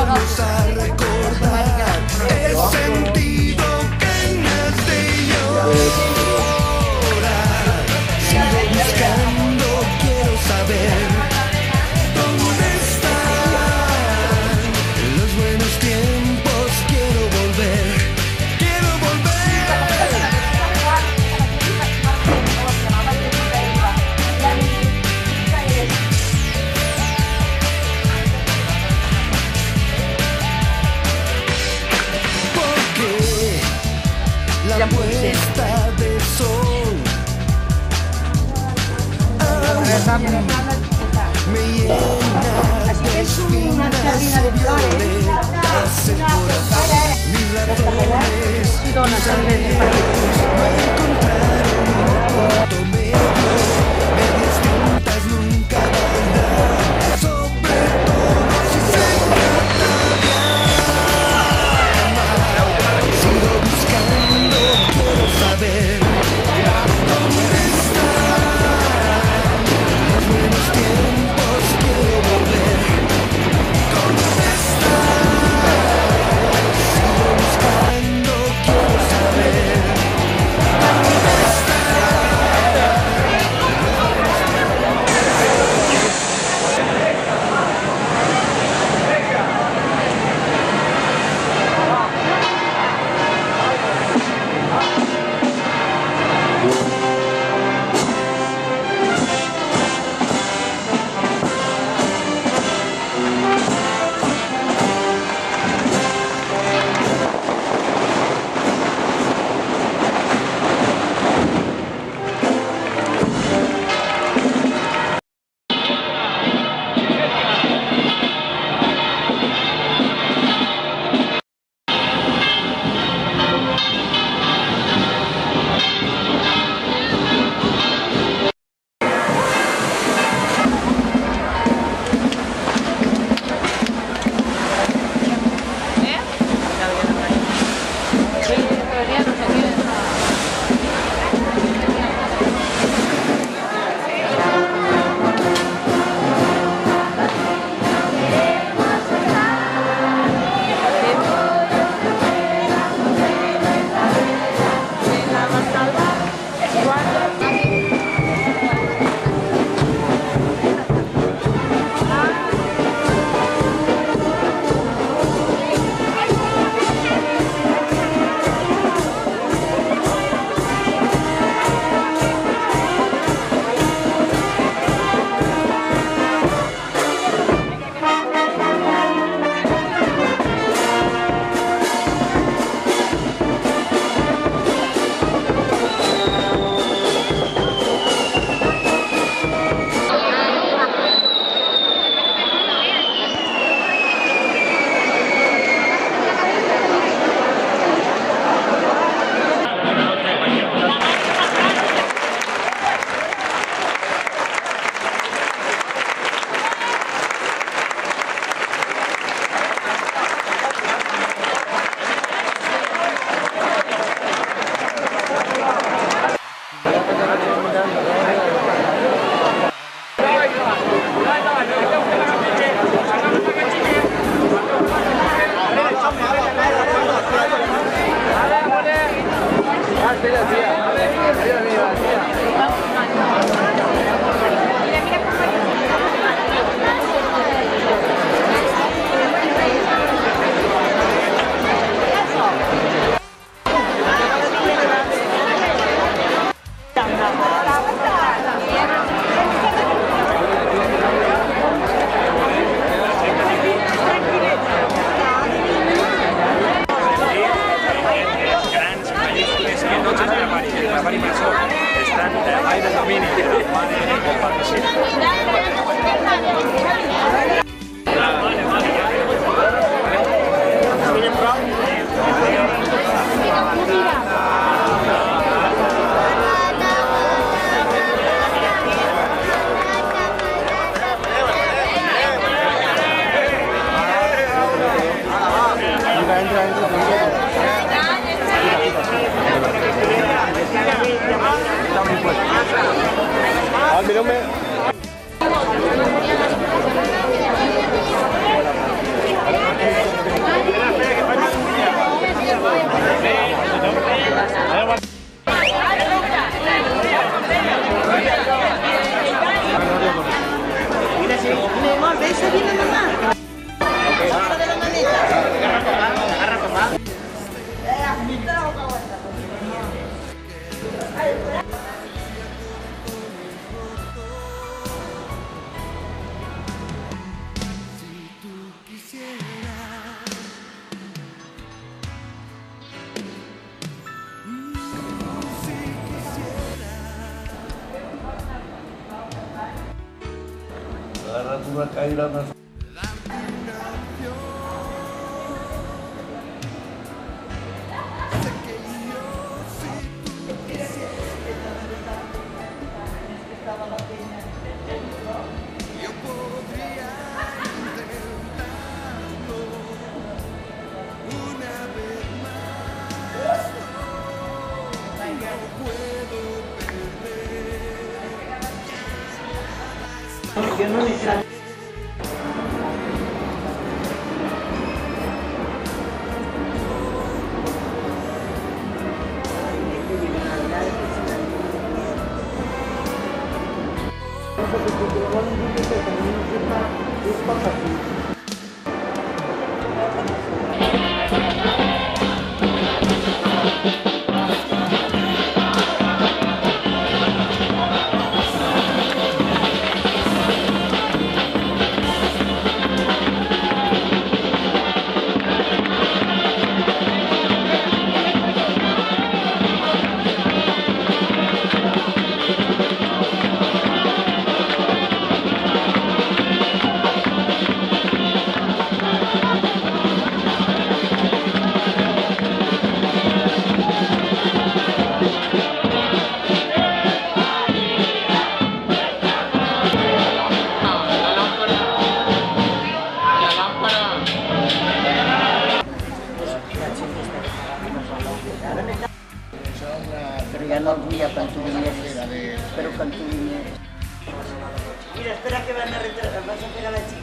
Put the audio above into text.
vamos a recordar el sentido que nace y ahora sigo buscando, quiero saber dónde están los buenos tiempos, quiero volver, quiero volver. Porque la puesta de sol me llena de espinas y violetas el corazón. Mis ratones, mis amigos no encontraron un punto medio. Medias tintas nunca valdrán, sobre todo si se trata de amar. Sigo buscando, quiero saber dónde están los buenos tiempos, quiero volver. ¿Dónde están? Agarras una caída más. Yo podría intentarlo una vez más. No puedo perder. Yo no le sal- Pero ya no olvida cuando tú vinieras. Pero cuando tú vinieras. Mira, espera que van a retrasar, vas a ver a la chica.